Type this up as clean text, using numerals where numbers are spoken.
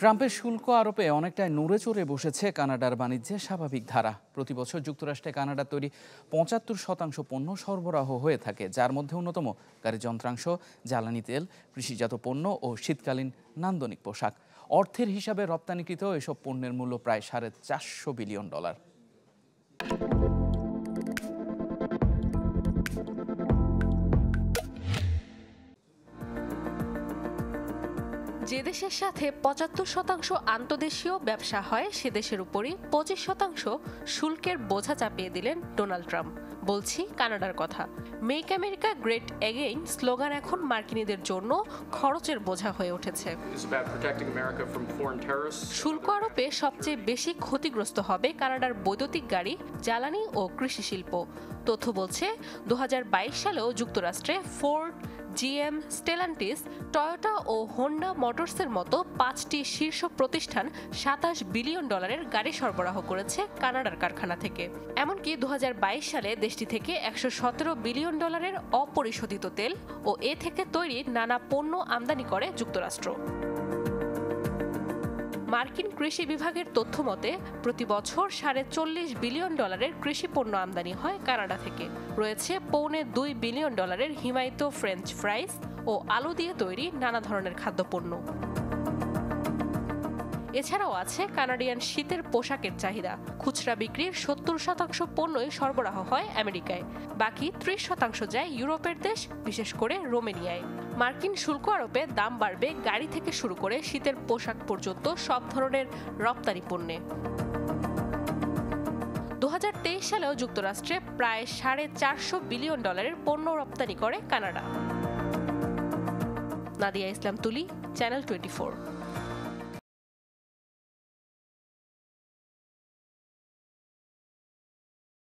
ট্রাম্পের শুল্ক আরোপে অনেকটাই নড়ে চড়ে বসেছে কানাডার বাণিজ্যের স্বাভাবিক ধারা। প্রতি বছর যুক্তরাষ্ট্রে কানাডার তৈরি ৭৫% পণ্য সরবরাহ হয়ে থাকে, যার মধ্যে অন্যতম গাড়ি যন্ত্রাংশ, জ্বালানি তেল, কৃষিজাত পণ্য ও শীতকালীন নান্দনিক পোশাক। অর্থের হিসাবে রপ্তানিকৃত এসব পণ্যের মূল্য প্রায় $450 বিলিয়ন। যে দেশের সাথে ৭৫% আন্তদেশীয় ব্যবসা হয়, সে দেশের উপরই ২৫% শুল্কের বোঝা চাপিয়ে দিলেন ডোনাল্ড ট্রাম্প। বলছি কানাডার কথা। Make America great again slogan এখন মার্কিনীদের জন্য খরচের বোঝা হয়ে উঠেছে। শুল্ক আরোপে সবচেয়ে বেশি ক্ষতিগ্রস্ত হবে কানাডার বৈদ্যুতিক গাড়ি, জ্বালানি ও কৃষি শিল্প। তথ্য বলছে ২০২২ সালেও যুক্তরাষ্ট্রে ফোর্ড, জিএম, স্টেলান্টিস, টয়োটা ও হোন্ডা মোটরসের মতো ৫টি শীর্ষ প্রতিষ্ঠান $২৭ বিলিয়ন গাড়ি সরবরাহ করেছে কানাডার কারখানা থেকে। এমনকি ২০২২ সালে দেশটি থেকে $১১৭ বিলিয়ন অপরিশোধিত তেল ও এ থেকে তৈরি নানা পণ্য আমদানি করে যুক্তরাষ্ট্র। মার্কিন কৃষি বিভাগের তথ্য মতে প্রতি বছর $৪৫ বিলিয়ন কৃষি পণ্য আমদানি হয় কানাডা থেকে। রয়েছে $২.৫ বিলিয়ন হিমায়িত ফ্রেঞ্চ ফ্রাইজ ও আলু দিয়ে তৈরি নানা ধরনের খাদ্যপণ্য। এছাড়াও আছে কানাডিয়ান শীতের পোশাকের চাহিদা। খুচরা বিক্রির ৭০% পণ্যই সরবরাহ হয় আমেরিকায়, বাকি ৩০% যায় ইউরোপের দেশ, বিশেষ করে রোমেনিয়ায়। মার্কিন শুল্ক আরোপে দাম বাড়বে গাড়ি থেকে শুরু করে শীতের পোশাক পর্যন্ত সব ধরনের রপ্তানি পণ্যে। ২০২৩ সালেও যুক্তরাষ্ট্রে প্রায় $৪৫০ বিলিয়ন পণ্য রপ্তানি করে কানাডা। নাদিয়া ইসলাম তুলি, চ্যানেল 24।